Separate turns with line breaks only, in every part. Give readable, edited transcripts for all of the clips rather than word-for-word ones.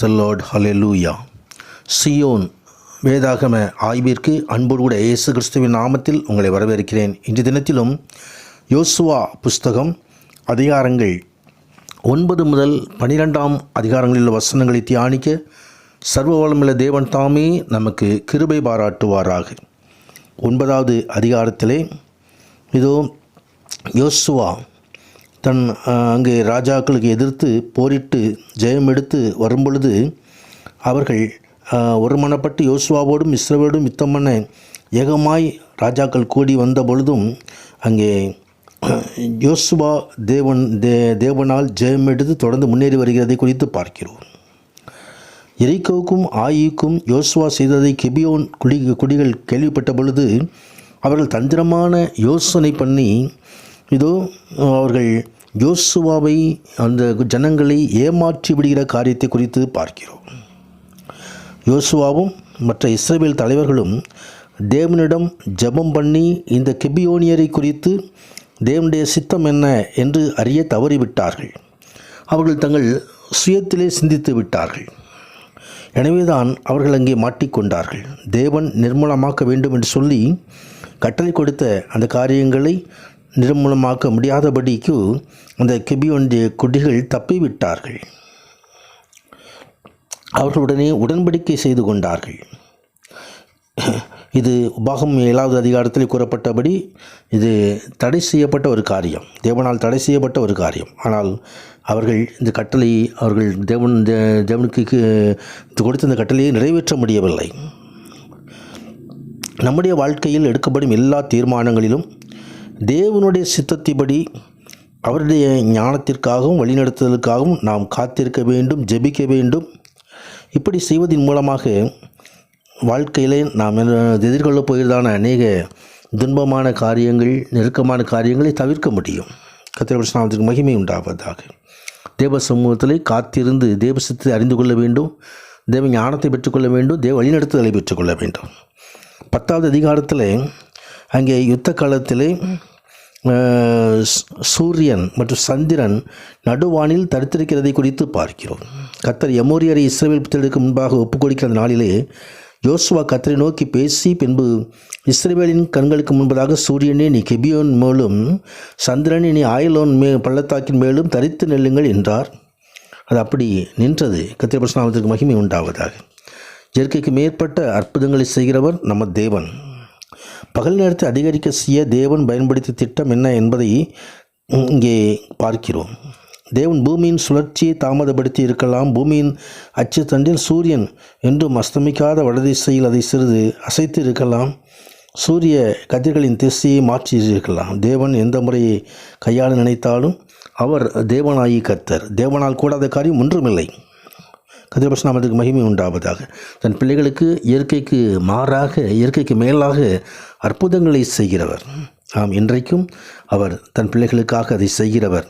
த Lord, ஹல்லேலூயா. Zion வேதாகம ஆய்விற்கு அன்போடு கூட இயேசு கிறிஸ்துவின் நாமத்தில் உங்களை வரவேற்கிறேன். இன்றைய தினத்திலும் யோசுவா புஸ்தகம் அதிகாரங்கள் 9 முதல் 12 அதிகாரங்களில் வசனங்களை தியானிக்க சர்வ வல்லமையுள்ள தேவன் தாமே நமக்கு கிருபை பாராட்டுவாராக. 9வது அதிகாரத்திலே இதோ யோசுவா தன் அங்கே ராஜாக்களுக்கு எதிர்த்து போரிட்டு ஜெயம் எடுத்து வரும்பொழுது அவர்கள் ஒருமனப்பட்டு யோசுவாவோடும் இஸ்ரவேலோடும் யுத்தம் பண்ண ஏகமாய் ராஜாக்கள் கூடி வந்த பொழுதும் அங்கே யோசுவா தேவனால் ஜெயம் எடுத்து தொடர்ந்து முன்னேறி வருகிறதை குறித்து பார்க்கிறோம். எரிகோவுக்கும் ஆயிக்கும் யோசுவா செய்ததை கிபியோன் குடிகள் கேள்விப்பட்ட பொழுது அவர்கள் தந்திரமான யோசனை பண்ணி இதோ அவர்கள் யோசுவாவை அந்த ஜனங்களை ஏமாற்றி விடுகிற காரியத்தை குறித்து பார்க்கிறோம். யோசுவாவும் மற்ற இஸ்ரவேல் தலைவர்களும் தேவனிடம் ஜெபம் பண்ணி இந்த கிபியோனியரை குறித்து தேவனுடைய சித்தம் என்ன என்று அறிய தவறிவிட்டார்கள். அவர்கள் தங்கள் சுயத்திலே சிந்தித்து விட்டார்கள். எனவேதான் அவர்கள் அங்கே மாட்டிக்கொண்டார்கள். தேவன் நிர்மூலமாக்க வேண்டும் என்று சொல்லி கட்டளை கொடுத்த அந்த காரியங்களை நிர்மூலமாக்க முடியாதபடிக்கு அந்த கிபியோனுடைய குடிகள் தப்பிவிட்டார்கள். அவர்களுடனே உடன்படிக்கை செய்து கொண்டார்கள். இது உபாகம் 7வது அதிகாரத்தில் கூறப்பட்டபடி இது தடை செய்யப்பட்ட ஒரு காரியம், தேவனால் தடை செய்யப்பட்ட ஒரு காரியம். ஆனால் அவர்கள் இந்த கட்டளையை அவர்கள் தேவனுக்கு கொடுத்த இந்த கட்டளையை நிறைவேற்ற முடியவில்லை. நம்முடைய வாழ்க்கையில் எடுக்கப்படும் எல்லா தீர்மானங்களிலும் தேவனுடைய சித்தத்தின்படி அவருடைய ஞானத்திற்காகவும் வழிநடத்துதலுக்காகவும் நாம் காத்திருக்க வேண்டும், ஜெபிக்க வேண்டும். இப்படி செய்வதன் மூலமாக வாழ்க்கையிலே நாம் எதிர்கொள்ளப் போகிறதான அநேக துன்பமான காரியங்கள், நெருக்கமான காரியங்களை தவிர்க்க முடியும். கர்த்தருடைய நாமத்திற்கு மகிமை உண்டாவதாக. தேவ சமூகத்திலே காத்திருந்து தேவ சித்தத்தை அறிந்து கொள்ள வேண்டும், தேவ ஞானத்தை பெற்றுக்கொள்ள வேண்டும், தேவ வழிநடத்துதலை பெற்றுக்கொள்ள வேண்டும். 10வது அதிகாரத்தில் அங்கே யுத்த காலத்திலே சூரியன் மற்றும் சந்திரன் நடுவானில் தடுத்திருக்கிறதை குறித்து பார்க்கிறோம். கர்த்தர் எமோரியரை இஸ்ரவேல் புத்திரருக்கு முன்பாக ஒப்புக்கொடுக்கிற நாளிலே யோசுவா கர்த்தரை நோக்கி பேசி, பின்பு இஸ்ரவேலின் கண்களுக்கு முன்பதாக சூரியனே நீ கிபியோன் மேலும், சந்திரனே நீ ஆயலோன் பள்ளத்தாக்கின் மேலும் தரித்து நெல்லுங்கள் என்றார். அது அப்படி நின்றது. கர்த்தருடைய நாமத்திற்கு மகிமை உண்டாவதாக. இயற்கைக்கு மேற்பட்ட அற்புதங்களை செய்கிறவர் நம்ம தேவன். பகல் நேரத்தை அதிகரிக்க செய்ய தேவன் பயன்படுத்திய திட்டம் என்ன என்பதை இங்கே பார்க்கிறோம். தேவன் பூமியின் சுழற்சியை தாமதப்படுத்தி இருக்கலாம். பூமியின் அச்சு தண்டில் சூரியன் என்றும் அஸ்தமிக்காத வடதிசையில் அதை சிறிது அசைத்து இருக்கலாம். சூரிய கதிர்களின் திசையை மாற்றி இருக்கலாம். தேவன் எந்த முறையை கையாள நினைத்தாலும் அவர் தேவனாயி கர்த்தர். தேவனால் கூடாத காரியம் ஒன்றுமில்லை. கர்த்தருடைய நாமத்துக்கு மகிமை உண்டாவதாக. தன் பிள்ளைகளுக்கு இயற்கைக்கு மாறாக, இயற்கைக்கு மேலாக அற்புதங்களை செய்கிறவர். இன்றைக்கும் அவர் தன் பிள்ளைகளுக்காக அதை செய்கிறவர்.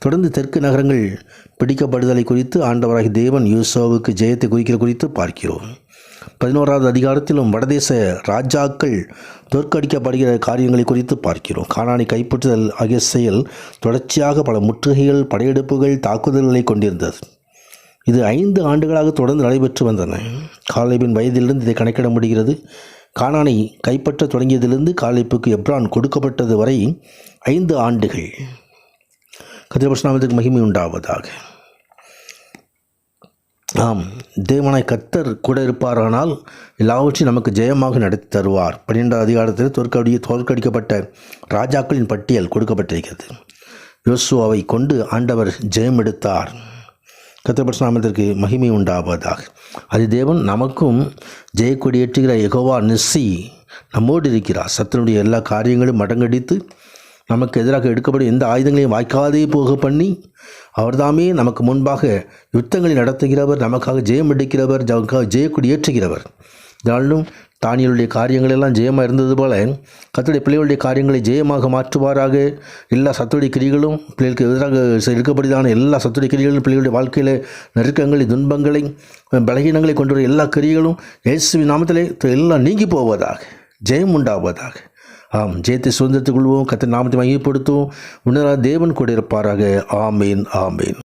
தொடர்ந்து தெற்கு நகரங்கள் பிடிக்கப்படுதலை குறித்து ஆண்டவராகி தேவன் யோசுவாவுக்கு ஜெயத்தை குறிக்கிற குறித்து பார்க்கிறோம். 11வது அதிகாரத்திலும் வடதேச ராஜாக்கள் தோற்கடிக்கப்படுகிற காரியங்களை குறித்து பார்க்கிறோம். கானானை கைப்பற்றுதல் ஆகிய செயல் தொடர்ச்சியாக பல முற்றுகைகள், படையெடுப்புகள், தாக்குதல்களை கொண்டிருந்தது. இது 5 ஆண்டுகளாக தொடர்ந்து நடைபெற்று வந்தன. காலேபின் வயதிலிருந்து இதை கணக்கிட முடிகிறது. கானானை கைப்பற்ற தொடங்கியதிலிருந்து காலேப்புக்கு எப்ரான் கொடுக்கப்பட்டது வரை 5 ஆண்டுகள். கர்த்தருடைய நாமத்துக்கு மகிமை உண்டாவதாக. தேவனாய் கர்த்தர் கூட இருப்பாரானால் எல்லாவற்றையும் நமக்கு ஜெயமாக நடத்தி தருவார். 12வது அதிகாரத்தில் தோற்கடிக்கப்பட்ட ராஜாக்களின் பட்டியல் கொடுக்கப்பட்டிருக்கிறது. யோசுவாவை கொண்டு ஆண்டவர் ஜெயம் எடுத்தார். கர்த்தருடைய நாமத்திற்கு மகிமை உண்டாவதாக. அது தேவன் நமக்கும் ஜெயக்கொடியேற்றுகிற யெகோவா நிஸ்ஸி நம்மோடு இருக்கிறார். சத்துருடைய எல்லா காரியங்களும் மடங்கடித்து நமக்கு எதிராக எடுக்கப்படும் எந்த ஆயுதங்களையும் வாய்க்காதே போக பண்ணி அவர்தாமே நமக்கு முன்பாக யுத்தங்களை நடத்துகிறவர், நமக்காக ஜெயம் எடுக்கிறவர், ஜெயக்கொடி ஏற்றுகிறவர். இதனாலும் தானியலுடைய காரியங்கள் எல்லாம் ஜெயமாக இருந்தது போல கர்த்தருடைய பிள்ளைகளுடைய காரியங்களை ஜெயமாக மாற்றுவாராக. எல்லா சத்துடைய கிரிகளும் பிள்ளைகளுக்கு எதிராக எடுக்கப்படுதான எல்லா சத்துடைய கிரிகளும் பிள்ளைகளுடைய வாழ்க்கையில் நெருக்கங்களை, துன்பங்களை, பலகீனங்களை கொண்டு வர எல்லா கிரிகளும் இயேசுவின் நாமத்திலே எல்லாம் நீங்கி போவதாக, ஜெயம் உண்டாவதாக. ஜெயத்தை சுதந்திரத்துக் கொள்வோம். கர்த்தர் நாமத்தை மகிமைப்படுத்துவோம். உன்னதமான தேவன் கூட இருப்பாராக. ஆமேன், ஆமேன்.